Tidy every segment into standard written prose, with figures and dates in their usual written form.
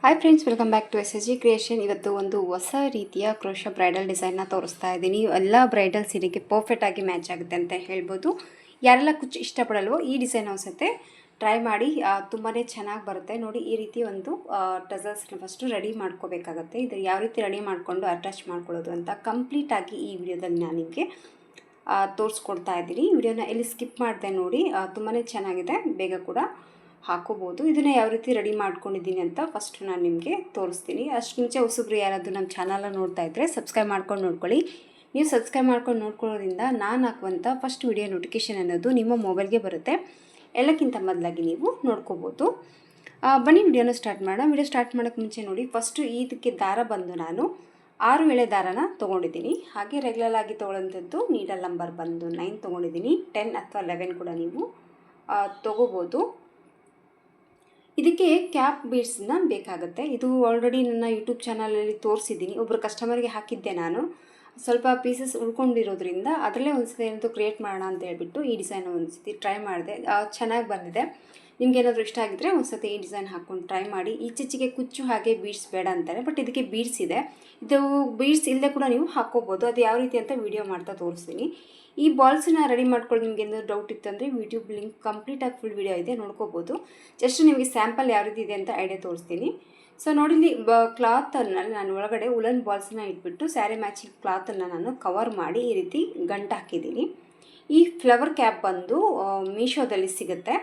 Hi friends, welcome back to SSG creation. ಇವತ್ತು ಒಂದು ಹೊಸ ರೀತಿಯ ಕ್ರೋಶಾ ಬ್ರೈಡಲ್ ಡಿಸೈನ್ನ ತೋರಿಸ್ತಾ ಇದ್ದೀನಿ. ಎಲ್ಲ ಬ್ರೈಡಲ್ ಸೀರೆಗೆ ಪರ್ಫೆಕ್ಟಾಗಿ ಮ್ಯಾಚ್ ಆಗುತ್ತೆ ಅಂತ ಹೇಳ್ಬೋದು. ಯಾರೆಲ್ಲ ಕುಚ್ಚು ಇಷ್ಟಪಡಲ್ವೋ ಈ ಡಿಸೈನ್ ಅನಿಸುತ್ತೆ ಟ್ರೈ ಮಾಡಿ, ತುಂಬಾ ಚೆನ್ನಾಗಿ ಬರುತ್ತೆ. ನೋಡಿ, ಈ ರೀತಿ ಒಂದು ಟಸಲ್ಸ್ನ ಫಸ್ಟು ರೆಡಿ ಮಾಡ್ಕೋಬೇಕಾಗತ್ತೆ. ಇದು ಯಾವ ರೀತಿ ರೆಡಿ ಮಾಡಿಕೊಂಡು ಅಟ್ಯಾಚ್ ಮಾಡ್ಕೊಳ್ಳೋದು ಅಂತ ಕಂಪ್ಲೀಟಾಗಿ ಈ ವಿಡಿಯೋದಲ್ಲಿ ನಾನು ನಿಮಗೆ ತೋರಿಸ್ಕೊಡ್ತಾ ಇದ್ದೀನಿ. ವಿಡಿಯೋನ ಎಲ್ಲಿ ಸ್ಕಿಪ್ ಮಾಡಿದೆ ನೋಡಿ, ತುಂಬಾ ಚೆನ್ನಾಗಿದೆ, ಬೇಗ ಕೂಡ ಹಾಕೋಬೋದು. ಇದನ್ನು ಯಾವ ರೀತಿ ರೆಡಿ ಮಾಡ್ಕೊಂಡಿದ್ದೀನಿ ಅಂತ ಫಸ್ಟು ನಾನು ನಿಮಗೆ ತೋರಿಸ್ತೀನಿ. ಅಷ್ಟು ಮುಂಚೆ ಹೊಸಬ್ರು ಯಾರಾದರೂ ನಮ್ಮ ಚಾನಲ್ನ ನೋಡ್ತಾ ಇದ್ದರೆ ಸಬ್ಸ್ಕ್ರೈಬ್ ಮಾಡ್ಕೊಂಡು ನೋಡ್ಕೊಳ್ಳಿ. ನೀವು ಸಬ್ಸ್ಕ್ರೈಬ್ ಮಾಡ್ಕೊಂಡು ನೋಡ್ಕೊಳ್ಳೋದ್ರಿಂದ ನಾನು ಹಾಕುವಂಥ ಫಸ್ಟ್ ವಿಡಿಯೋ ನೋಟಿಫಿಕೇಷನ್ ಅನ್ನೋದು ನಿಮ್ಮ ಮೊಬೈಲ್ಗೆ ಬರುತ್ತೆ. ಎಲ್ಲಕ್ಕಿಂತ ಮೊದಲಾಗಿ ನೀವು ನೋಡ್ಕೋಬೋದು. ಬನ್ನಿ ವಿಡಿಯೋನ ಸ್ಟಾರ್ಟ್ ಮಾಡೋಣ. ವಿಡಿಯೋ ಸ್ಟಾರ್ಟ್ ಮಾಡೋಕ್ಕೆ ಮುಂಚೆ ನೋಡಿ, ಫಸ್ಟು ಇದಕ್ಕೆ ದಾರ ಬಂದು ನಾನು 6 ಎಳೆ ದಾರನ ತೊಗೊಂಡಿದ್ದೀನಿ. ಹಾಗೆ ರೆಗ್ಯುಲರ್ ಆಗಿ ತೊಗೊಳ್ಳೋಂಥದ್ದು ನೀಡಲ್ ನಂಬರ್ ಬಂದು 9 ತೊಗೊಂಡಿದ್ದೀನಿ. 10 ಅಥವಾ 11 ಕೂಡ ನೀವು ತೊಗೋಬೋದು. ಇದಕ್ಕೆ ಕ್ಯಾಪ್ ಬೀಡ್ಸನ್ನ ಬೇಕಾಗುತ್ತೆ. ಇದು ಆಲ್ರೆಡಿ ನನ್ನ ಯೂಟ್ಯೂಬ್ ಚಾನಲಲ್ಲಿ ತೋರಿಸಿದ್ದೀನಿ. ಒಬ್ಬರು ಕಸ್ಟಮರ್ಗೆ ಹಾಕಿದ್ದೆ ನಾನು. ಸ್ವಲ್ಪ ಪೀಸಸ್ ಉಳ್ಕೊಂಡಿರೋದ್ರಿಂದ ಅದರಲ್ಲೇ ಒಂದು ಸತಿ ಏನಾದರೂ ಕ್ರಿಯೇಟ್ ಮಾಡೋಣ ಅಂತ ಹೇಳ್ಬಿಟ್ಟು ಈ ಡಿಸೈನ್ ಒಂದು ಸತಿ ಟ್ರೈ ಮಾಡಿದೆ. ಚೆನ್ನಾಗಿ ಬಂದಿದೆ. ನಿಮಗೇನಾದರೂ ಇಷ್ಟ ಆಗಿದ್ದರೆ ಒಂದು ಸತಿ ಈ ಡಿಸೈನ್ ಹಾಕ್ಕೊಂಡು ಟ್ರೈ ಮಾಡಿ. ಈಚೆಚಿಗೆ ಕುಚ್ಚು ಹಾಗೆ ಬೀಡ್ಸ್ ಬೇಡ ಅಂತಾರೆ, ಬಟ್ ಇದಕ್ಕೆ ಬೀಡ್ಸ್ ಇದೆ. ಇದು ಬೀಡ್ಸ್ ಇಲ್ಲದೆ ಕೂಡ ನೀವು ಹಾಕ್ಕೋಬೋದು. ಅದು ಯಾವ ರೀತಿ ಅಂತ ವೀಡಿಯೋ ಮಾಡ್ತಾ ತೋರಿಸ್ತೀನಿ. ಈ ಬಾಲ್ಸನ್ನ ರೆಡಿ ಮಾಡ್ಕೊಂಡು ನಿಮ್ಗೆ ಏನಾದರೂ ಡೌಟ್ ಇತ್ತಂದರೆ ಯೂಟ್ಯೂಬ್ ಲಿಂಕ್ ಕಂಪ್ಲೀಟಾಗಿ ಫುಲ್ ವೀಡಿಯೋ ಇದೆ, ನೋಡ್ಕೋಬೋದು. ಜಸ್ಟ್ ನಿಮಗೆ ಸ್ಯಾಂಪಲ್ ಯಾವ ರೀತಿ ಇದೆ ಅಂತ ಐಡಿಯಾ ತೋರಿಸ್ತೀನಿ. ಸೊ ನೋಡಿ, ಇಲ್ಲಿ ಕ್ಲಾತನ್ನು ನಾನು ಒಳಗಡೆ ಉಲನ್ ಬಾಲ್ಸನ್ನ ಇಟ್ಬಿಟ್ಟು ಸ್ಯಾರಿ ಮ್ಯಾಚಿಂಗ್ ಕ್ಲಾತನ್ನು ನಾನು ಕವರ್ ಮಾಡಿ ಈ ರೀತಿ ಗಂಟು ಹಾಕಿದ್ದೀನಿ. ಈ ಫ್ಲವರ್ ಕ್ಯಾಪ್ ಬಂದು ಮೀಶೋದಲ್ಲಿ ಸಿಗುತ್ತೆ.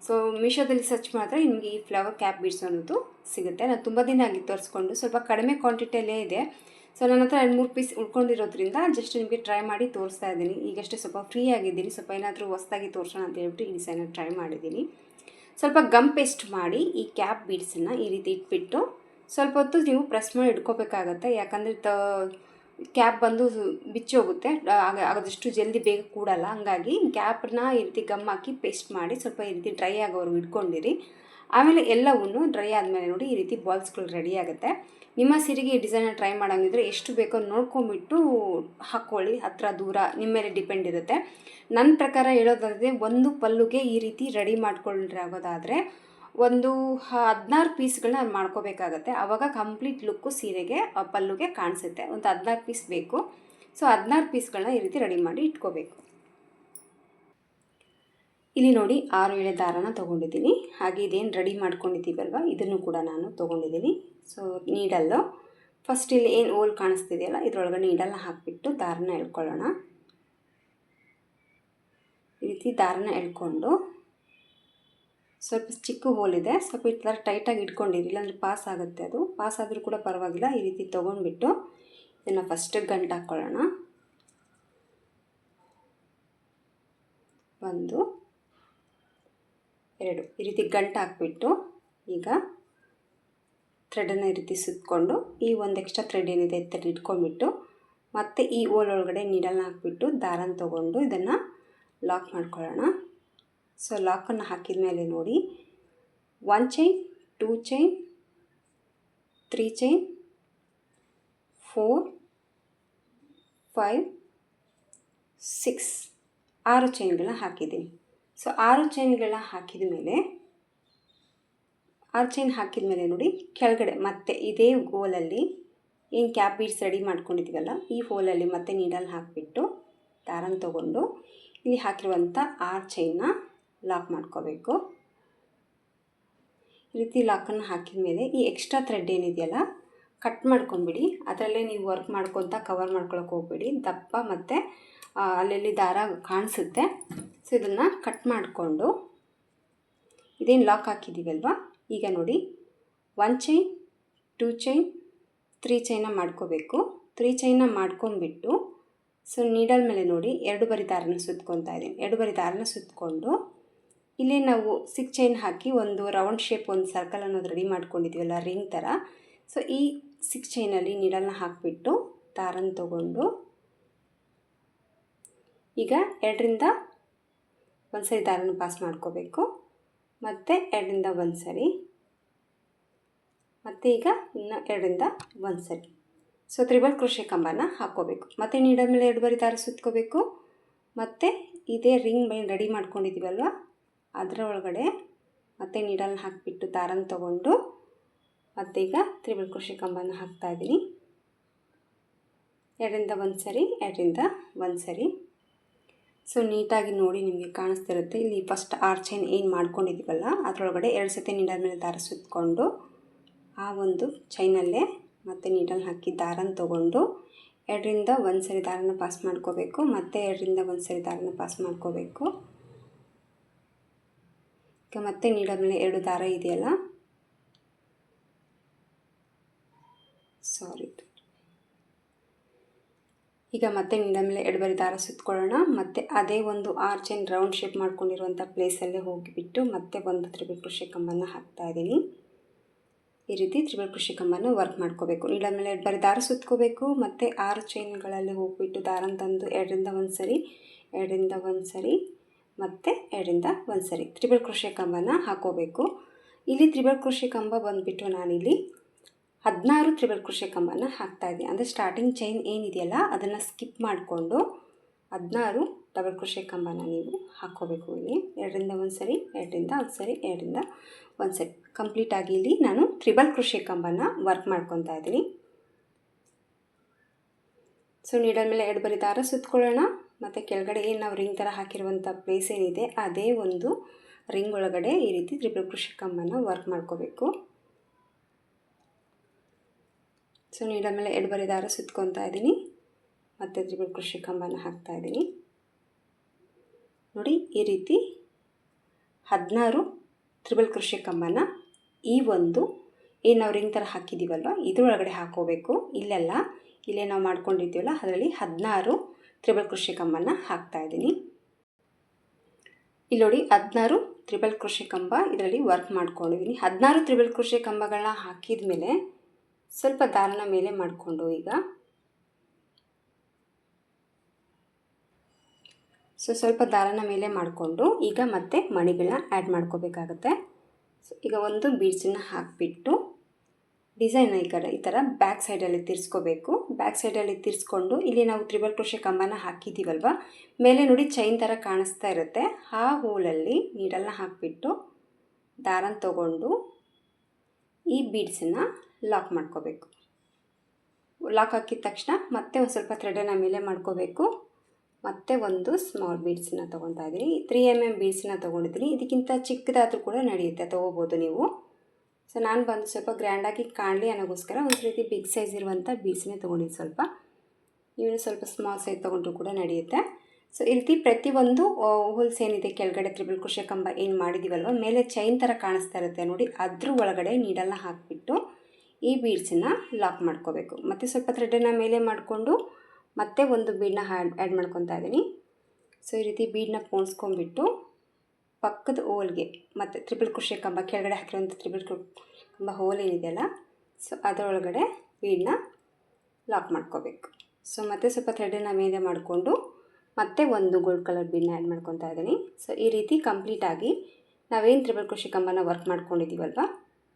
ಸೊ ಮೀಶೋದಲ್ಲಿ ಸರ್ಚ್ ಮಾಡಿದ್ರೆ ನಿಮಗೆ ಈ ಫ್ಲವರ್ ಕ್ಯಾಪ್ ಬೀಡ್ಸ್ ಅನ್ನೋದು ಸಿಗುತ್ತೆ. ನಾನು ತುಂಬ ದಿನ ಆಗಿ ತೋರಿಸ್ಕೊಂಡು ಸ್ವಲ್ಪ ಕಡಿಮೆ ಕ್ವಾಂಟಿಟಿಯಲ್ಲೇ ಇದೆ. ಸೊ ನನ್ನ ಹತ್ರ 2-3 ಪೀಸ್ ಉಳ್ಕೊಂಡಿರೋದ್ರಿಂದ ಜಸ್ಟ್ ನಿಮಗೆ ಟ್ರೈ ಮಾಡಿ ತೋರಿಸ್ತಾ ಇದ್ದೀನಿ. ಈಗಷ್ಟೇ ಸ್ವಲ್ಪ ಫ್ರೀ ಆಗಿದ್ದೀನಿ, ಸ್ವಲ್ಪ ಏನಾದರೂ ಹೊಸದಾಗಿ ತೋರಿಸೋಣ ಅಂತ ಹೇಳ್ಬಿಟ್ಟು ಈ ಡಿಸೈನ ಟ್ರೈ ಮಾಡಿದ್ದೀನಿ. ಸ್ವಲ್ಪ ಗಮ್ ಪೇಸ್ಟ್ ಮಾಡಿ ಈ ಕ್ಯಾಪ್ ಬೀಡ್ಸನ್ನು ಈ ರೀತಿ ಇಟ್ಬಿಟ್ಟು ಸ್ವಲ್ಪ ಹೊತ್ತು ನೀವು ಪ್ರೆಸ್ ಮಾಡಿ ಇಟ್ಕೋಬೇಕಾಗತ್ತೆ. ಯಾಕಂದರೆ ಕ್ಯಾಪ್ ಬಂದು ಬಿಚ್ಚೋಗುತ್ತೆ, ಆದಷ್ಟು ಜಲ್ದಿ ಬೇಗ ಕೂಡಲ್ಲ. ಹಂಗಾಗಿ ಕ್ಯಾಪನ್ನ ಈ ರೀತಿ ಗಮ್ ಹಾಕಿ ಪೇಸ್ಟ್ ಮಾಡಿ ಸ್ವಲ್ಪ ಈ ರೀತಿ ಡ್ರೈ ಆಗೋವರೆಗೂ ಇಟ್ಕೊಂಡಿರಿ. ಆಮೇಲೆ ಎಲ್ಲವನ್ನೂ ಡ್ರೈ ಆದಮೇಲೆ ನೋಡಿ ಈ ರೀತಿ ಬಾಲ್ಸ್ಗಳು ರೆಡಿ ಆಗುತ್ತೆ. ನಿಮ್ಮ ಸೀರೆಗೆ ಈ ಡಿಸೈನ್ನ ಟ್ರೈ ಮಾಡೋಂಗಿದ್ರೆ ಎಷ್ಟು ಬೇಕೋ ನೋಡ್ಕೊಂಬಿಟ್ಟು ಹಾಕ್ಕೊಳ್ಳಿ. ಹತ್ರ ದೂರ ನಿಮ್ಮ ಮೇಲೆ ಡಿಪೆಂಡ್ ಇರುತ್ತೆ. ನನ್ನ ಪ್ರಕಾರ ಹೇಳೋದಾದರೆ ಒಂದು ಪಲ್ಲುಗೆ ಈ ರೀತಿ ರೆಡಿ ಮಾಡ್ಕೊಂಡ್ರಾಗೋದಾದರೆ ಒಂದು 16 ಪೀಸ್ಗಳನ್ನ ಮಾಡ್ಕೋಬೇಕಾಗತ್ತೆ. ಆವಾಗ ಕಂಪ್ಲೀಟ್ ಲುಕ್ಕು ಸೀರೆಗೆ ಪಲ್ಲುಗೆ ಕಾಣಿಸುತ್ತೆ. ಒಂದು 16 ಪೀಸ್ ಬೇಕು. ಸೊ 16 ಪೀಸ್ಗಳನ್ನ ಈ ರೀತಿ ರೆಡಿ ಮಾಡಿ ಇಟ್ಕೋಬೇಕು. ಇಲ್ಲಿ ನೋಡಿ, 6 ಎಳೆ ದಾರನ ತೊಗೊಂಡಿದ್ದೀನಿ. ಹಾಗೆ ಇದೇನು ರೆಡಿ ಮಾಡ್ಕೊಂಡಿದ್ದೀವಲ್ವ ಇದನ್ನು ಕೂಡ ನಾನು ತೊಗೊಂಡಿದ್ದೀನಿ. ಸೊ ನೀಡಲ್ಲು ಫಸ್ಟ್ ಇಲ್ಲಿ ಏನು ಓಲ್ ಕಾಣಿಸ್ತಿದೆಯಲ್ಲ ಇದರೊಳಗಡೆ ನೀಡಲ್ನ ಹಾಕಿಬಿಟ್ಟು ದಾರನ ಎಳ್ಕೊಳ್ಳೋಣ. ಈ ರೀತಿ ದಾರನ ಎಳ್ಕೊಂಡು ಸ್ವಲ್ಪ ಚಿಕ್ಕ ಹೋಲ್ ಇದೆ, ಸ್ವಲ್ಪ ಈ ಥರ ಟೈಟಾಗಿ ಇಟ್ಕೊಂಡಿರಿ, ಇಲ್ಲಾಂದರೆ ಪಾಸ್ ಆಗುತ್ತೆ. ಅದು ಪಾಸ್ ಆದರೂ ಕೂಡ ಪರವಾಗಿಲ್ಲ. ಈ ರೀತಿ ತೊಗೊಂಡ್ಬಿಟ್ಟು ಇದನ್ನು ಫಸ್ಟ್ ಗಂಟು ಹಾಕ್ಕೊಳ್ಳೋಣ. 1 2 ಈ ರೀತಿ ಗಂಟು ಹಾಕ್ಬಿಟ್ಟು ಈಗ ಥ್ರೆಡನ್ನು ಈ ರೀತಿ ಸುತ್ತಕೊಂಡು ಈ ಒಂದು ಎಕ್ಸ್ಟ್ರಾ ಥ್ರೆಡ್ ಏನಿದೆ ಥ್ರೆಡ್ ಇಟ್ಕೊಂಡ್ಬಿಟ್ಟು ಮತ್ತೆ ಈ ಓಲ್ ಒಳಗಡೆ ನೀಡಲ್ನ ಹಾಕಿಬಿಟ್ಟು ದಾರನ ತೊಗೊಂಡು ಇದನ್ನು ಲಾಕ್ ಮಾಡ್ಕೊಳ್ಳೋಣ. ಸೊ ಲಾಕನ್ನು ಹಾಕಿದ ಮೇಲೆ ನೋಡಿ, 1 ಚೈನ್ 2 ಚೈನ್ 3 ಚೈನ್ 4 5 6 6 ಚೈನ್ಗಳನ್ನ ಹಾಕಿದ್ದೀನಿ. ಸೊ 6 ಚೈನ್ಗಳನ್ನ ಹಾಕಿದ ಮೇಲೆ 6 ಚೈನ್ ಹಾಕಿದ ಮೇಲೆ ನೋಡಿ, ಕೆಳಗಡೆ ಮತ್ತೆ ಇದೇ ಗೋಲಲ್ಲಿ ಏನು ಕ್ಯಾಪ್ ಬೀಡ್ಸ್ ರೆಡಿ ಮಾಡ್ಕೊಂಡಿದ್ದೀವಲ್ಲ ಈ ಹೋಲಲ್ಲಿ ಮತ್ತೆ ನೀಡಲ್ ಹಾಕಿಬಿಟ್ಟು ದಾರನ ತೊಗೊಂಡು ಇಲ್ಲಿ ಹಾಕಿರುವಂಥ 6 ಚೈನ್ನ ಲಾಕ್ ಮಾಡ್ಕೋಬೇಕು. ಈ ರೀತಿ ಲಾಕನ್ನು ಹಾಕಿದ ಮೇಲೆ ಈ ಎಕ್ಸ್ಟ್ರಾ ಥ್ರೆಡ್ ಏನಿದೆಯಲ್ಲ ಕಟ್ ಮಾಡ್ಕೊಂಬಿಡಿ. ಅದರಲ್ಲೇ ನೀವು ವರ್ಕ್ ಮಾಡ್ಕೊತ ಕವರ್ ಮಾಡ್ಕೊಳಕ್ಕೆ ಹೋಗ್ಬೇಡಿ. ದಪ್ಪ ಮತ್ತು ಅಲ್ಲೆಲ್ಲಿ ದಾರ ಕಾಣಿಸುತ್ತೆ. ಸೊ ಇದನ್ನು ಕಟ್ ಮಾಡಿಕೊಂಡು ಇದೇನು ಲಾಕ್ ಹಾಕಿದ್ದೀವಲ್ವ ಈಗ ನೋಡಿ, 1 ಚೈನ್ 2 ಚೈನ್ 3 ಚೈನ್ನ ಮಾಡ್ಕೋಬೇಕು. 3 ಚೈನ್ನ ಮಾಡ್ಕೊಂಬಿಟ್ಟು ಸೊ ನೀಡಲ್ ಮೇಲೆ ನೋಡಿ 2 ಬರಿ ದಾರನ ಸುತ್ಕೊತಾ ಇದ್ದೀನಿ. 2 ಬರಿ ದಾರನ ಸುತ್ತಕೊಂಡು ಇಲ್ಲಿ ನಾವು 6 ಚೈನ್ ಹಾಕಿ ಒಂದು ರೌಂಡ್ ಶೇಪ್ ಒಂದು ಸರ್ಕಲ್ ಅನ್ನೋದು ರೆಡಿ ಮಾಡ್ಕೊಂಡಿದ್ದೀವಲ್ಲ, ರಿಂಗ್ ಥರ. ಸೊ ಈ 6 ಚೈನಲ್ಲಿ ನೀಡಲ್ನ ಹಾಕಿಬಿಟ್ಟು ದಾರನ ತೊಗೊಂಡು ಈಗ 2ರಿಂದ 1 ಸರಿ ದಾರನ ಪಾಸ್ ಮಾಡ್ಕೋಬೇಕು. ಮತ್ತು 2ರಿಂದ 1 ಸರಿ, ಮತ್ತು ಈಗ ಇನ್ನು 2ರಿಂದ 1 ಸರಿ. ಸೊ ತ್ರಿಬಲ್ ಕ್ರೋಶೆ ಕಂಬನ ಹಾಕ್ಕೋಬೇಕು. ಮತ್ತು ನೀಡಲ್ ಮೇಲೆ 2 ಬರಿ ದಾರ ಸುತ್ಕೋಬೇಕು. ಮತ್ತು ಇದೇ ರಿಂಗ್ ಮೇಲೆ ರೆಡಿ ಮಾಡ್ಕೊಂಡಿದ್ದೀವಲ್ವ ಅದರ ಒಳಗಡೆ ಮತ್ತು ನೀಡಲ್ನ ಹಾಕಿಬಿಟ್ಟು ದಾರನ ತೊಗೊಂಡು ಮತ್ತೀಗ ತ್ರಿಬಲ್ ಕ್ರೋಶೆ ಕಂಬನ ಹಾಕ್ತಾಯಿದ್ದೀನಿ. 2ರಿಂದ 1 ಸರಿ, 2ರಿಂದ 1 ಸರಿ. ಸೊ ನೀಟಾಗಿ ನೋಡಿ ನಿಮಗೆ ಕಾಣಿಸ್ತಿರುತ್ತೆ. ಇಲ್ಲಿ ಫಸ್ಟ್ 6 ಚೈನ್ ಏನು ಮಾಡ್ಕೊಂಡಿದ್ದೀವಲ್ಲ ಅದರೊಳಗಡೆ 2 ಸತಿ ನೀಡಲ್ ಮೇಲೆ ದಾರ ಸುತ್ತಕೊಂಡು ಆ ಒಂದು ಚೈನಲ್ಲೇ ಮತ್ತೆ ನೀಡಲ್ ಹಾಕಿ ದಾರನ ತೊಗೊಂಡು 2ರಿಂದ 1 ಸರಿ ದಾರನ ಪಾಸ್ ಮಾಡ್ಕೋಬೇಕು. ಮತ್ತೆ 2ರಿಂದ 1 ಸರಿ ದಾರನ ಪಾಸ್ ಮಾಡ್ಕೋಬೇಕು. ಈಗ ಮತ್ತೆ ನೀಡಲ್ ಮೇಲೆ 2 ದಾರ ಇದೆಯಲ್ಲ, ಈಗ ಮತ್ತೆ ನೀಡಲ್ ಮೇಲೆ 2 ಬಾರಿ ದಾರ ಸುತ್ತಕೊಳ್ಳೋಣ. ಮತ್ತು ಅದೇ ಒಂದು 6 ಚೈನ್ ರೌಂಡ್ ಶೇಪ್ ಮಾಡ್ಕೊಂಡಿರುವಂಥ ಪ್ಲೇಸಲ್ಲೇ ಹೋಗಿಬಿಟ್ಟು ಮತ್ತೆ ಒಂದು ತ್ರಿಬಲ್ ಕ್ರೋಶೆ ಕಂಬನ ಹಾಕ್ತಾಯಿದ್ದೀನಿ. ಈ ರೀತಿ ತ್ರಿಬಲ್ ಕ್ರೋಶೆ ಕಂಬನ ವರ್ಕ್ ಮಾಡ್ಕೋಬೇಕು. ನೀಡಲ್ ಮೇಲೆ 2 ಬಾರಿ ದಾರ ಸುತ್ಕೋಬೇಕು. ಮತ್ತು 6 ಚೈನ್ಗಳಲ್ಲಿ ಹೋಗಿಬಿಟ್ಟು ದಾರನ ತಂದು 2ರಿಂದ 1 ಸರಿ, 2ರಿಂದ 1 ಸರಿ, ಮತ್ತು 2ರಿಂದ 1 ಸರಿ ತ್ರಿಬಲ್ ಕ್ರೋಶೆ ಕಂಬನ ಹಾಕೋಬೇಕು. ಇಲ್ಲಿ ತ್ರಿಬಲ್ ಕ್ರೋಶೆ ಕಂಬ ಬಂದುಬಿಟ್ಟು ನಾನಿಲ್ಲಿ 16 ತ್ರಿಬಲ್ ಕ್ರೋಶೆ ಕಂಬನ ಹಾಕ್ತಾಯಿದ್ದೀನಿ. ಅಂದರೆ ಸ್ಟಾರ್ಟಿಂಗ್ ಚೈನ್ ಏನಿದೆಯಲ್ಲ ಅದನ್ನು ಸ್ಕಿಪ್ ಮಾಡಿಕೊಂಡು 16 ಡಬಲ್ ಕ್ರೋಶೆ ಕಂಬನ ನೀವು ಹಾಕ್ಕೋಬೇಕು. ಇಲ್ಲಿ 2ರಿಂದ 1 ಸರಿ, 2ರಿಂದ 1 ಸರಿ, 2ರಿಂದ 1 ಸರಿ ಕಂಪ್ಲೀಟಾಗಿ ಇಲ್ಲಿ ನಾನು ತ್ರಿಬಲ್ ಕ್ರೋಶೆ ಕಂಬನ ವರ್ಕ್ ಮಾಡ್ಕೊತಾ ಇದ್ದೀನಿ. ಸೊ ನೀಡಲ್ ಮೇಲೆ 2 ಬಾರಿ ದಾರ ಸುತ್ತಕೊಳ್ಳೋಣ. ಮತ್ತು ಕೆಳಗಡೆ ಏನು ನಾವು ರಿಂಗ್ ಥರ ಹಾಕಿರುವಂಥ ಪ್ಲೇಸ್ ಏನಿದೆ ಅದೇ ಒಂದು ರಿಂಗ್ ಒಳಗಡೆ ಈ ರೀತಿ ತ್ರಿಬಲ್ ಕ್ರೋಶೆ ಕಂಬನ ವರ್ಕ್ ಮಾಡ್ಕೋಬೇಕು. ಸೊ ನೀಡಲ್ ಮೇಲೆ 2 ಬಾರಿ ದಾರ ಸುತ್ಕೊತಾ ಇದ್ದೀನಿ. ಮತ್ತು ತ್ರಿಬಲ್ ಕ್ರೋಶೆ ಕಂಬನ ಹಾಕ್ತಾಯಿದ್ದೀನಿ. ನೋಡಿ ಈ ರೀತಿ 16 ತ್ರಿಬಲ್ ಕ್ರೋಶೆ ಕಂಬನ ಈ ಒಂದು ಏನು ನಾವು ರಿಂಗ್ ಥರ ಹಾಕಿದ್ದೀವಲ್ವ ಇದರೊಳಗಡೆ ಹಾಕೋಬೇಕು. ಇಲ್ಲೆಲ್ಲ ಇಲ್ಲೇ ನಾವು ಮಾಡ್ಕೊಂಡಿದ್ದೀವಲ್ಲ ಅದರಲ್ಲಿ 16 ತ್ರಿಬಲ್ ಕ್ರೋಶೆ ಕಂಬನ ಹಾಕ್ತಾಯಿದ್ದೀನಿ. ಇಲ್ಲಿ ನೋಡಿ 16 ತ್ರಿಬಲ್ ಕ್ರೋಶೆ ಕಂಬ ಇದರಲ್ಲಿ ವರ್ಕ್ ಮಾಡ್ಕೊಂಡಿದ್ದೀನಿ. 16 ತ್ರಿಬಲ್ ಕ್ರೋಶೆ ಕಂಬಗಳನ್ನ ಹಾಕಿದ ಮೇಲೆ ಸ್ವಲ್ಪ ದಾರನ ಮೇಲೆ ಮಾಡಿಕೊಂಡು ಈಗ ಸ್ವಲ್ಪ ದಾರನ ಮೇಲೆ ಮಾಡಿಕೊಂಡು ಈಗ ಮತ್ತೆ ಮಣಿಗಳನ್ನ ಆ್ಯಡ್ ಮಾಡ್ಕೋಬೇಕಾಗತ್ತೆ. ಸೊ ಈಗ ಒಂದು ಬೀಡ್ಸನ್ನು ಹಾಕಿಬಿಟ್ಟು ಡಿಸೈನ್ ಈ ಥರ ಬ್ಯಾಕ್ ಸೈಡಲ್ಲಿ ತಿರ್ಸ್ಕೋಬೇಕು. ಬ್ಯಾಕ್ ಸೈಡಲ್ಲಿ ತಿರ್ಸ್ಕೊಂಡು ಇಲ್ಲಿ ನಾವು ತ್ರಿಬಲ್ ಕ್ರೋಶೆ ಕಂಬನ ಹಾಕಿದ್ದೀವಲ್ವ ಮೇಲೆ ನೋಡಿ ಚೈನ್ ಥರ ಕಾಣಿಸ್ತಾ ಇರುತ್ತೆ. ಆ ಹೋಲಲ್ಲಿ ನೀಡಲ್ನ ಹಾಕಿಬಿಟ್ಟು ದಾರನ ತೊಗೊಂಡು ಈ ಬೀಡ್ಸನ್ನು ಲಾಕ್ ಮಾಡ್ಕೋಬೇಕು. ಲಾಕ್ ಹಾಕಿದ ತಕ್ಷಣ ಮತ್ತೆ ಒಂದು ಸ್ವಲ್ಪ ಥ್ರೆಡನ್ನು ಮೇಲೆ ಮಾಡ್ಕೋಬೇಕು. ಮತ್ತೆ ಒಂದು ಸ್ಮಾಲ್ ಬೀಡ್ಸನ್ನ ತೊಗೊತಾ ಇದ್ದೀನಿ. 3 mm ಬೀಡ್ಸನ್ನ ತೊಗೊಂಡಿದ್ದೀನಿ. ಇದಕ್ಕಿಂತ ಚಿಕ್ಕದಾದರೂ ಕೂಡ ನಡೆಯುತ್ತೆ, ತೊಗೋಬೋದು ನೀವು. ಸೊ ನಾನು ಬಂದು ಸ್ವಲ್ಪ ಗ್ರ್ಯಾಂಡಾಗಿ ಕಾಣಲಿ ಅನ್ನೋಗೋಸ್ಕರ ಒಂದು ರೀತಿ ಬಿಗ್ ಸೈಜ್ ಇರುವಂಥ ಬೀಡ್ಸನ್ನೇ ತೊಗೊಂಡಿದ್ದು. ನೀವು ಸ್ವಲ್ಪ ಸ್ಮಾಲ್ ಸೈಜ್ ತೊಗೊಂಡ್ರೂ ಕೂಡ ನಡೆಯುತ್ತೆ. ಸೊ ಈ ರೀತಿ ಪ್ರತಿಯೊಂದು ಹೋಲ್ಸ್ ಏನಿದೆ ಕೆಳಗಡೆ ತ್ರಿಬಲ್ ಕ್ರೋಶೆ ಕಂಬ ಏನು ಮಾಡಿದ್ದೀವಲ್ವ ಮೇಲೆ ಚೈನ್ ಥರ ಕಾಣಿಸ್ತಾ ಇರುತ್ತೆ ನೋಡಿ, ಅದ್ರ ಒಳಗಡೆ ನೀಡಲ್ನ ಹಾಕಿಬಿಟ್ಟು ಈ ಬೀಡ್ಸನ್ನು ಲಾಕ್ ಮಾಡ್ಕೋಬೇಕು. ಮತ್ತು ಸ್ವಲ್ಪ ಥ್ರೆಡನ್ನು ಮೇಲೆ ಮಾಡಿಕೊಂಡು ಮತ್ತೆ ಒಂದು ಬೀಡನ್ನ ಆ್ಯಡ್ ಮಾಡ್ಕೊತಾ ಇದ್ದೀನಿ. ಸೊ ಈ ರೀತಿ ಬೀಡನ್ನ ಪೋಣಿಸ್ಕೊಂಡ್ಬಿಟ್ಟು ಪಕ್ಕದ ಹೋಲ್ಗೆ ಮತ್ತು ತ್ರಿಬಲ್ ಕ್ರೋಶೆ ಕಂಬ ಕೆಳಗಡೆ ಹಾಕಿರೋಂಥ ತ್ರಿಬಲ್ ಕಂಬ ಹೋಲ್ ಏನಿದೆಯಲ್ಲ ಸೊ ಅದರೊಳಗಡೆ ಬೀಡನ್ನ ಲಾಕ್ ಮಾಡ್ಕೋಬೇಕು. ಸೊ ಮತ್ತೆ ಸ್ವಲ್ಪ ಥ್ರೆಡನ್ನು ಮೇಲೆ ಮಾಡಿಕೊಂಡು ಮತ್ತೆ ಒಂದು ಗೋಲ್ಡ್ ಕಲರ್ ಬೀಡನ್ನ ಆ್ಯಡ್ ಮಾಡ್ಕೊತಾ ಇದ್ದೀನಿ. ಸೊ ಈ ರೀತಿ ಕಂಪ್ಲೀಟಾಗಿ ನಾವೇನು ತ್ರಿಬಲ್ ಕ್ರೋಶೆ ಕಂಬನ ವರ್ಕ್ ಮಾಡ್ಕೊಂಡಿದ್ದೀವಲ್ವ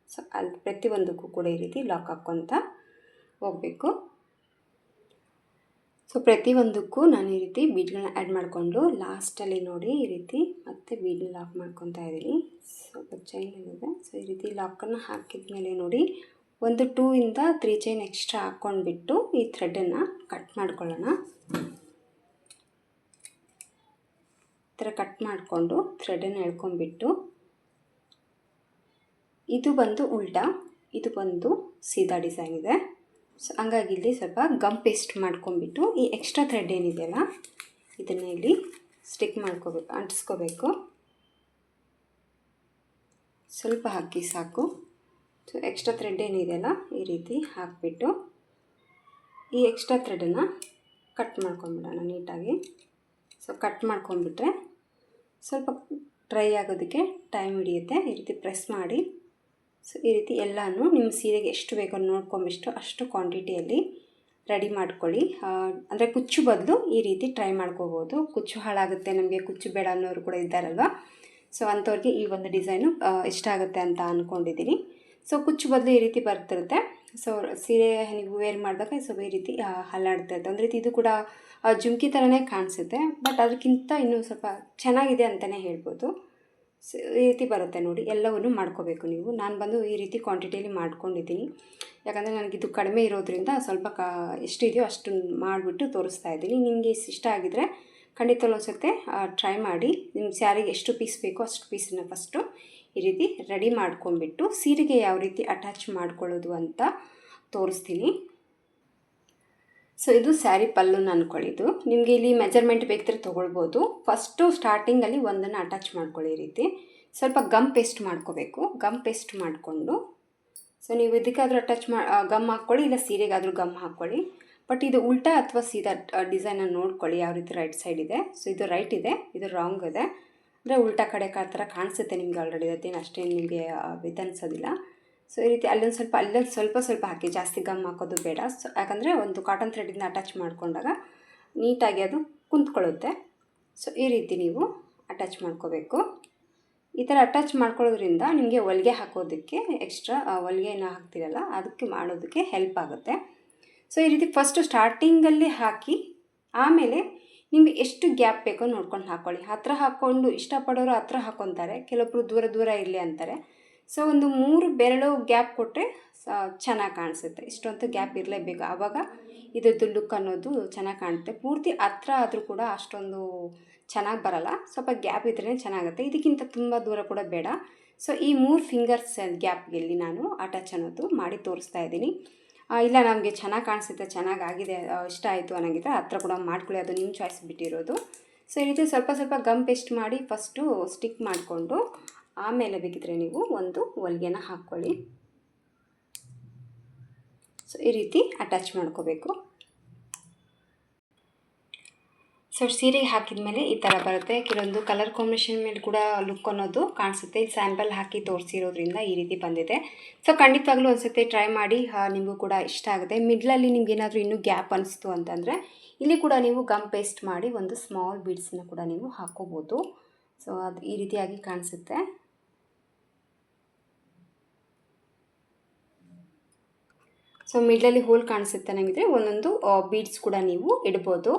ಸೊ ಅಲ್ಲಿ ಪ್ರತಿಯೊಂದಕ್ಕೂ ಕೂಡ ಈ ರೀತಿ ಲಾಕ್ ಹಾಕ್ಕೊತಾ ಹೋಗಬೇಕು. ಸೊ ಪ್ರತಿಯೊಂದಕ್ಕೂ ನಾನು ಈ ರೀತಿ ಬೀಡ್ಗಳನ್ನ ಆ್ಯಡ್ ಮಾಡಿಕೊಂಡು ಲಾಸ್ಟಲ್ಲಿ ನೋಡಿ ಈ ರೀತಿ ಮತ್ತೆ ಬೀಡನ್ನ ಲಾಕ್ ಮಾಡ್ಕೊತಾ ಇದ್ದೀನಿ. ಸ್ವಲ್ಪ ಚೈನ್ ಏನಿದೆ ಸೊ ಈ ರೀತಿ ಲಾಕನ್ನು ಹಾಕಿದ ಮೇಲೆ ನೋಡಿ ಒಂದು 2 ಇಂದ 3 ಚೈನ್ ಎಕ್ಸ್ಟ್ರಾ ಹಾಕ್ಕೊಂಡ್ಬಿಟ್ಟು ಈ ಥ್ರೆಡನ್ನು ಕಟ್ ಮಾಡ್ಕೊಳ್ಳೋಣ. ಈ ಥರ ಕಟ್ ಮಾಡಿಕೊಂಡು ಥ್ರೆಡನ್ನು ಎಳ್ಕೊಂಡ್ಬಿಟ್ಟು ಇದು ಬಂದು ಉಲ್ಟಾ, ಇದು ಬಂದು ಸೀದಾ ಡಿಸೈನ್ ಇದೆ. ಸೊ ಹಂಗಾಗಿ ಇಲ್ಲಿ ಸ್ವಲ್ಪ ಗಮ್ ಪೇಸ್ಟ್ ಮಾಡ್ಕೊಂಡ್ಬಿಟ್ಟು ಈ ಎಕ್ಸ್ಟ್ರಾ ಥ್ರೆಡ್ ಏನಿದೆಯಲ್ಲ ಇದನ್ನು ಇಲ್ಲಿ ಸ್ಟಿಕ್ ಮಾಡ್ಕೋಬೇಕು, ಅಂಟಿಸ್ಕೋಬೇಕು. ಸ್ವಲ್ಪ ಹಾಕಿ ಸಾಕು. ಸೊ ಎಕ್ಸ್ಟ್ರಾ ಥ್ರೆಡ್ ಏನಿದೆಯಲ್ಲ ಈ ರೀತಿ ಹಾಕಿಬಿಟ್ಟು ಈ ಎಕ್ಸ್ಟ್ರಾ ಥ್ರೆಡನ್ನು ಕಟ್ ಮಾಡ್ಕೊಂಬಿಡೋಣ ನೀಟಾಗಿ. ಸೊ ಕಟ್ ಮಾಡ್ಕೊಂಬಿಟ್ರೆ ಸ್ವಲ್ಪ ಡ್ರೈ ಆಗೋದಕ್ಕೆ ಟೈಮ್ ಹಿಡಿಯುತ್ತೆ. ಈ ರೀತಿ ಪ್ರೆಸ್ ಮಾಡಿ ಸೊ ಈ ರೀತಿ ಎಲ್ಲನೂ ನಿಮ್ಮ ಸೀರೆಗೆ ಎಷ್ಟು ಬೇಕೋ ನೋಡ್ಕೊಂಬಿಷ್ಟು ಅಷ್ಟು ಕ್ವಾಂಟಿಟಿಯಲ್ಲಿ ರೆಡಿ ಮಾಡ್ಕೊಳ್ಳಿ. ಅಂದರೆ ಕುಚ್ಚು ಬದಲು ಈ ರೀತಿ ಟ್ರೈ ಮಾಡ್ಕೋಬೋದು. ಕುಚ್ಚು ಹಾಳಾಗುತ್ತೆ, ನಮಗೆ ಕುಚ್ಚು ಬೇಡ ಅನ್ನೋರು ಕೂಡ ಇದ್ದಾರಲ್ವ. ಸೊ ಅಂಥವ್ರಿಗೆ ಈ ಒಂದು ಡಿಸೈನು ಇಷ್ಟ ಆಗುತ್ತೆ ಅಂತ ಅಂದ್ಕೊಂಡಿದ್ದೀನಿ. ಸೊ ಕುಚ್ಚು ಬದಲು ಈ ರೀತಿ ಬರ್ತಿರುತ್ತೆ. ಸೊ ಸೀರೆ ನೀವು ವೇರ್ ಮಾಡಿದಾಗ ಸೊ ಈ ರೀತಿ ಹಲ್ಲಾಡ್ತಾ ಇರುತ್ತೆ. ಒಂದು ರೀತಿ ಇದು ಕೂಡ ಜುಮ್ಕಿ ಥರನೇ ಕಾಣಿಸುತ್ತೆ, ಬಟ್ ಅದಕ್ಕಿಂತ ಇನ್ನೂ ಸ್ವಲ್ಪ ಚೆನ್ನಾಗಿದೆ ಅಂತಲೇ ಹೇಳ್ಬೋದು. ಈ ರೀತಿ ಬರುತ್ತೆ ನೋಡಿ, ಎಲ್ಲವನ್ನು ಮಾಡ್ಕೋಬೇಕು ನೀವು. ನಾನು ಬಂದು ಈ ರೀತಿ ಕ್ವಾಂಟಿಟಿಯಲ್ಲಿ ಮಾಡ್ಕೊಂಡಿದ್ದೀನಿ, ಯಾಕಂದರೆ ನನಗಿದು ಕಡಿಮೆ ಇರೋದ್ರಿಂದ ಸ್ವಲ್ಪ ಎಷ್ಟಿದೆಯೋ ಅಷ್ಟು ಮಾಡಿಬಿಟ್ಟು ತೋರಿಸ್ತಾ ಇದ್ದೀನಿ. ನಿಮಗೆ ಇಷ್ಟ ಆಗಿದರೆ ಖಂಡಿತ ಒಂದ್ಸತಿ ಟ್ರೈ ಮಾಡಿ. ನಿಮ್ಮ ಸ್ಯಾರಿಗೆ ಎಷ್ಟು ಪೀಸ್ ಬೇಕೋ ಅಷ್ಟು ಪೀಸನ್ನ ಫಸ್ಟು ಈ ರೀತಿ ರೆಡಿ ಮಾಡ್ಕೊಂಡ್ಬಿಟ್ಟು ಸೀರೆಗೆ ಯಾವ ರೀತಿ ಅಟ್ಯಾಚ್ ಮಾಡ್ಕೊಳ್ಳೋದು ಅಂತ ತೋರಿಸ್ತೀನಿ. ಸೊ ಇದು ಸ್ಯಾರಿ ಪಲ್ಲುನ ಅಂದ್ಕೊಳ್ಳಿದ್ದು. ನಿಮಗೆ ಇಲ್ಲಿ ಮೆಜರ್ಮೆಂಟ್ ಬೇಕಿದ್ರೆ ತೊಗೊಳ್ಬೋದು. ಫಸ್ಟು ಸ್ಟಾರ್ಟಿಂಗಲ್ಲಿ ಒಂದನ್ನು ಅಟ್ಯಾಚ್ ಮಾಡ್ಕೊಳ್ಳಿ. ಈ ರೀತಿ ಸ್ವಲ್ಪ ಗಮ್ ಪೇಸ್ಟ್ ಮಾಡ್ಕೋಬೇಕು. ಗಮ್ ಪೇಸ್ಟ್ ಮಾಡಿಕೊಂಡು ಸೊ ನೀವು ಇದಕ್ಕಾದರೂ ಅಟ್ಯಾಚ್ ಗಮ್ ಹಾಕ್ಕೊಳ್ಳಿ, ಇಲ್ಲ ಸೀರೆಗಾದರೂ ಗಮ್ ಹಾಕ್ಕೊಳ್ಳಿ. ಬಟ್ ಇದು ಉಲ್ಟಾ ಅಥವಾ ಸೀದಾ ಡಿಸೈನನ್ನು ನೋಡ್ಕೊಳ್ಳಿ ಯಾವ ರೀತಿ ರೈಟ್ ಸೈಡ್ ಇದೆ. ಸೊ ಇದು ರೈಟ್ ಇದೆ, ಇದು ರಾಂಗ್ ಇದೆ, ಅಂದರೆ ಉಲ್ಟಾ ಕಡೆ ಥರ ಕಾಣಿಸುತ್ತೆ ನಿಮಗೆ ಆಲ್ರೆಡಿ. ಅದೇನು ಅಷ್ಟೇನು ನಿಮಗೆ ಅನಿಸೋದಿಲ್ಲ. ಸೊ ಈ ರೀತಿ ಅಲ್ಲೊಂದು ಸ್ವಲ್ಪ ಹಾಕಿ, ಜಾಸ್ತಿ ಗಮ್ ಹಾಕೋದು ಬೇಡ. ಸೊ ಯಾಕಂದರೆ ಒಂದು ಕಾಟನ್ ಥ್ರೆಡಿಂದ ಅಟ್ಯಾಚ್ ಮಾಡಿಕೊಂಡಾಗ ನೀಟಾಗಿ ಅದು ಕುಂತ್ಕೊಳ್ಳುತ್ತೆ. ಸೊ ಈ ರೀತಿ ನೀವು ಅಟ್ಯಾಚ್ ಮಾಡ್ಕೋಬೇಕು. ಈ ಥರ ಅಟ್ಯಾಚ್ ಮಾಡ್ಕೊಳ್ಳೋದ್ರಿಂದ ನಿಮಗೆ ಹೊಲಿಗೆ ಹಾಕೋದಕ್ಕೆ ಎಕ್ಸ್ಟ್ರಾ ಹೊಲಿಗೆನ ಹಾಕ್ತಿರಲ್ಲ ಅದಕ್ಕೆ ಮಾಡೋದಕ್ಕೆ ಹೆಲ್ಪ್ ಆಗುತ್ತೆ. ಸೊ ಈ ರೀತಿ ಫಸ್ಟು ಸ್ಟಾರ್ಟಿಂಗಲ್ಲಿ ಹಾಕಿ ಆಮೇಲೆ ನಿಮಗೆ ಎಷ್ಟು ಗ್ಯಾಪ್ ಬೇಕೋ ನೋಡ್ಕೊಂಡು ಹಾಕ್ಕೊಳ್ಳಿ. ಹತ್ತಿರ ಹಾಕ್ಕೊಂಡು ಇಷ್ಟಪಡೋರು ಹತ್ತಿರ ಹಾಕ್ಕೊತಾರೆ, ಕೆಲವೊಬ್ಬರು ದೂರ ಇರಲಿ ಅಂತಾರೆ. ಸೊ ಒಂದು 3 ಬೆರಳು ಗ್ಯಾಪ್ ಕೊಟ್ಟರೆ ಚೆನ್ನಾಗಿ ಕಾಣಿಸುತ್ತೆ. ಇಷ್ಟೊಂದು ಗ್ಯಾಪ್ ಇರಲೇಬೇಕು, ಆವಾಗ ಇದ್ರದ್ದು ಲುಕ್ ಅನ್ನೋದು ಚೆನ್ನಾಗಿ ಕಾಣುತ್ತೆ. ಪೂರ್ತಿ ಹತ್ರ ಆದರೂ ಕೂಡ ಅಷ್ಟೊಂದು ಚೆನ್ನಾಗಿ ಬರಲ್ಲ, ಸ್ವಲ್ಪ ಗ್ಯಾಪ್ ಇದ್ರೇ ಚೆನ್ನಾಗುತ್ತೆ. ಇದಕ್ಕಿಂತ ತುಂಬ ದೂರ ಕೂಡ ಬೇಡ. ಸೊ ಈ 3 ಫಿಂಗರ್ಸ್ ಗ್ಯಾಪ್ಗೆಲ್ಲಿ ನಾನು ಅಟ್ಯಾಚ್ ಅನ್ನೋದು ಮಾಡಿ ತೋರಿಸ್ತಾ ಇದ್ದೀನಿ. ಇಲ್ಲ ನಮಗೆ ಚೆನ್ನಾಗಿ ಕಾಣಿಸುತ್ತೆ, ಚೆನ್ನಾಗಾಗಿದೆ, ಇಷ್ಟ ಆಯಿತು ಅನ್ನೋಂಗಿದ್ರೆ ಹತ್ರ ಕೂಡ ಮಾಡ್ಕೊಳ್ಳಿ, ಅದು ನಿಮ್ಮ ಚಾಯ್ಸ್ ಬಿಟ್ಟಿರೋದು. ಸೊ ಈ ರೀತಿ ಸ್ವಲ್ಪ ಗಮ್ ಪೇಸ್ಟ್ ಮಾಡಿ ಫಸ್ಟು ಸ್ಟಿಕ್ ಮಾಡಿಕೊಂಡು ಆಮೇಲೆ ಬೇಕಿದ್ರೆ ನೀವು ಒಂದು ಹೊಲಿಗೆನ ಹಾಕ್ಕೊಳ್ಳಿ. ಸೊ ಈ ರೀತಿ ಅಟ್ಯಾಚ್ ಮಾಡ್ಕೋಬೇಕು. ಸೊ ಸೀರೆಗೆ ಹಾಕಿದ ಮೇಲೆ ಈ ಥರ ಬರುತ್ತೆ. ಕೆಲವೊಂದು ಕಲರ್ ಕಾಂಬಿನೇಷನ್ ಮೇಲೆ ಕೂಡ ಲುಕ್ ಅನ್ನೋದು ಕಾಣಿಸುತ್ತೆ. ಇಲ್ಲಿ ಸ್ಯಾಂಪಲ್ ಹಾಕಿ ತೋರಿಸಿರೋದ್ರಿಂದ ಈ ರೀತಿ ಬಂದಿದೆ. ಸೊ ಖಂಡಿತವಾಗ್ಲೂ ಒಂದ್ಸತಿ ಟ್ರೈ ಮಾಡಿ, ನಿಮಗೂ ಕೂಡ ಇಷ್ಟ ಆಗುತ್ತೆ. ಮಿಡ್ಲಲ್ಲಿ ನಿಮ್ಗೆ ಏನಾದರೂ ಇನ್ನೂ ಗ್ಯಾಪ್ ಅನಿಸ್ತು ಅಂತಂದರೆ ಇಲ್ಲಿ ಕೂಡ ನೀವು ಗಮ್ ಪೇಸ್ಟ್ ಮಾಡಿ ಒಂದು ಸ್ಮಾಲ್ ಬೀಡ್ಸನ್ನ ಕೂಡ ನೀವು ಹಾಕ್ಕೋಬೋದು. ಸೊ ಅದು ಈ ರೀತಿಯಾಗಿ ಕಾಣಿಸುತ್ತೆ. ಸೊ ಮಿಡ್ಲಲ್ಲಿ ಹೋಲ್ ಕಾಣಿಸುತ್ತೆ ನನಗಿದ್ರೆ ಒಂದೊಂದು ಬೀಡ್ಸ್ ಕೂಡ ನೀವು ಇಡ್ಬೋದು.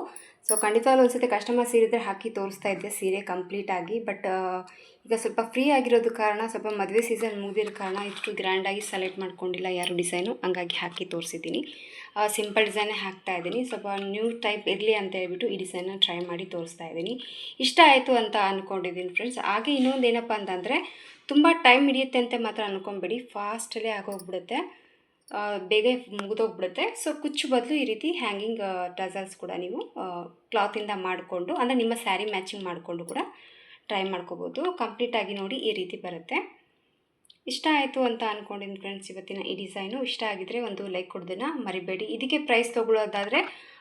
ಸೊ ಖಂಡಿತವಾಗ್ಲೂ ಒಂದ್ಸತಿ ಕಸ್ಟಮರ್ ಸೀರೆ ಹಾಕಿ ತೋರಿಸ್ತಾ ಇದ್ದೆ ಸೀರೆ ಕಂಪ್ಲೀಟಾಗಿ. ಬಟ್ ಈಗ ಸ್ವಲ್ಪ ಫ್ರೀ ಆಗಿರೋದು ಕಾರಣ, ಸ್ವಲ್ಪ ಮದುವೆ ಸೀಸನ್ ಮುಗಿದಿರೋ ಕಾರಣ ಇಷ್ಟು ಗ್ರ್ಯಾಂಡಾಗಿ ಸೆಲೆಕ್ಟ್ ಮಾಡ್ಕೊಂಡಿಲ್ಲ ಯಾರು ಡಿಸೈನು, ಹಂಗಾಗಿ ಹಾಕಿ ತೋರಿಸಿದ್ದೀನಿ. ಸಿಂಪಲ್ ಡಿಸೈನೇ ಹಾಕ್ತಾ ಇದ್ದೀನಿ. ಸ್ವಲ್ಪ ನ್ಯೂ ಟೈಪ್ ಇರಲಿ ಅಂತ ಹೇಳ್ಬಿಟ್ಟು ಈ ಡಿಸೈನ್ನ ಟ್ರೈ ಮಾಡಿ ತೋರಿಸ್ತಾ ಇದ್ದೀನಿ. ಇಷ್ಟ ಆಯಿತು ಅಂತ ಅಂದ್ಕೊಂಡಿದ್ದೀನಿ ಫ್ರೆಂಡ್ಸ್. ಹಾಗೆ ಇನ್ನೊಂದು ಏನಪ್ಪ ಅಂತಂದರೆ ತುಂಬ ಟೈಮ್ ಹಿಡಿಯುತ್ತೆ ಅಂತ ಮಾತ್ರ ಅಂದ್ಕೊಂಬೇಡಿ, ಫಾಸ್ಟಲ್ಲೇ ಆಗೋಗ್ಬಿಡುತ್ತೆ, ಬೇಗ ಮುಗಿದೋಗ್ಬಿಡುತ್ತೆ. ಸೊ ಕುಚ್ಚು ಬದಲು ಈ ರೀತಿ ಹ್ಯಾಂಗಿಂಗ್ ಟಸಲ್ಸ್ ಕೂಡ ನೀವು ಕ್ಲಾತಿಂದ ಮಾಡಿಕೊಂಡು, ಅಂದರೆ ನಿಮ್ಮ ಸ್ಯಾರಿ ಮ್ಯಾಚಿಂಗ್ ಮಾಡಿಕೊಂಡು ಕೂಡ ಟ್ರೈ ಮಾಡ್ಕೋಬೋದು. ಕಂಪ್ಲೀಟಾಗಿ ನೋಡಿ ಈ ರೀತಿ ಬರುತ್ತೆ. ಇಷ್ಟ ಆಯಿತು ಅಂತ ಅಂದ್ಕೊಂಡಿದ್ದೀನಿ ಫ್ರೆಂಡ್ಸ್ ಇವತ್ತಿನ ಈ ಡಿಸೈನು. ಇಷ್ಟ ಆಗಿದರೆ ಒಂದು ಲೈಕ್ ಕೊಡೋದನ್ನು ಮರಿಬೇಡಿ. ಇದಕ್ಕೆ ಪ್ರೈಸ್ ತೊಗೊಳ್ಳೋದಾದರೆ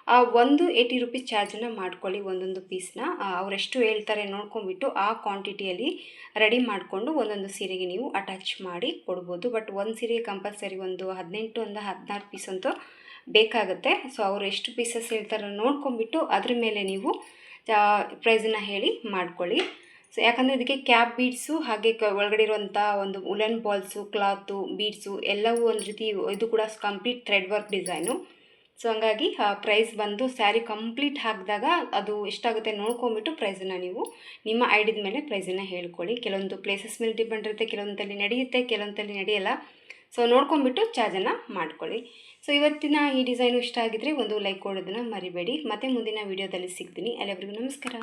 180 ರೂಪೀಸ್ ಚಾರ್ಜನ್ನು ಮಾಡ್ಕೊಳ್ಳಿ ಒಂದೊಂದು ಪೀಸ್ನ. ಅವರೆಷ್ಟು ಹೇಳ್ತಾರೆ ನೋಡ್ಕೊಂಡ್ಬಿಟ್ಟು ಆ ಕ್ವಾಂಟಿಟಿಯಲ್ಲಿ ರೆಡಿ ಮಾಡಿಕೊಂಡು ಒಂದೊಂದು ಸೀರೆಗೆ ನೀವು ಅಟ್ಯಾಚ್ ಮಾಡಿ ಕೊಡ್ಬೋದು. ಬಟ್ ಒಂದು ಸೀರೆಗೆ ಕಂಪಲ್ಸರಿ ಒಂದು 16 ಪೀಸ್ ಅಂತೂ ಬೇಕಾಗುತ್ತೆ. ಸೊ ಅವರು ಎಷ್ಟು ಪೀಸಸ್ ಹೇಳ್ತಾರೆ ನೋಡ್ಕೊಂಡ್ಬಿಟ್ಟು ಅದ್ರ ಮೇಲೆ ನೀವು ಪ್ರೈಸನ್ನು ಹೇಳಿ ಮಾಡ್ಕೊಳ್ಳಿ. ಸೊ ಯಾಕಂದರೆ ಇದಕ್ಕೆ ಕ್ಯಾಪ್ ಬೀಡ್ಸು ಹಾಗೆ ಒಳಗಡೆ ಇರುವಂಥ ಒಂದು ಉಲನ್ ಬಾಲ್ಸು, ಕ್ಲಾತು, ಬೀಡ್ಸು ಎಲ್ಲವೂ ಒಂದು ರೀತಿ, ಇದು ಕೂಡ complete thread work design. So ಹಂಗಾಗಿ ಪ್ರೈಸ್ ಬಂದು ಸ್ಯಾರಿ ಕಂಪ್ಲೀಟ್ ಹಾಕಿದಾಗ ಅದು ಎಷ್ಟಾಗುತ್ತೆ ನೋಡ್ಕೊಂಬಿಟ್ಟು ಪ್ರೈಸನ್ನು ನೀವು ನಿಮ್ಮ ಐಡಿದ ಮೇಲೆ ಪ್ರೈಸನ್ನು ಹೇಳ್ಕೊಳ್ಳಿ. ಕೆಲವೊಂದು ಪ್ಲೇಸಸ್ ಮೇಲೆ ಡಿಪೆಂಡ್ ಇರುತ್ತೆ, ಕೆಲವೊಂದಲ್ಲಿ ನಡೆಯುತ್ತೆ, ಕೆಲವೊಂದಲ್ಲಿ ನಡೆಯಲ್ಲ. ಸೊ ನೋಡ್ಕೊಂಬಿಟ್ಟು ಚಾರ್ಜನ್ನು ಮಾಡ್ಕೊಳ್ಳಿ. ಸೊ ಇವತ್ತಿನ ಈ ಡಿಸೈನು ಇಷ್ಟ ಆಗಿದ್ರೆ ಒಂದು ಲೈಕ್ ಕೊಡೋದನ್ನು ಮರಿಬೇಡಿ. ಮತ್ತೆ ಮುಂದಿನ ವೀಡಿಯೋದಲ್ಲಿ ಸಿಗ್ತೀನಿ. ಅಲ್ಲಿವರೆಗೂ ನಮಸ್ಕಾರ.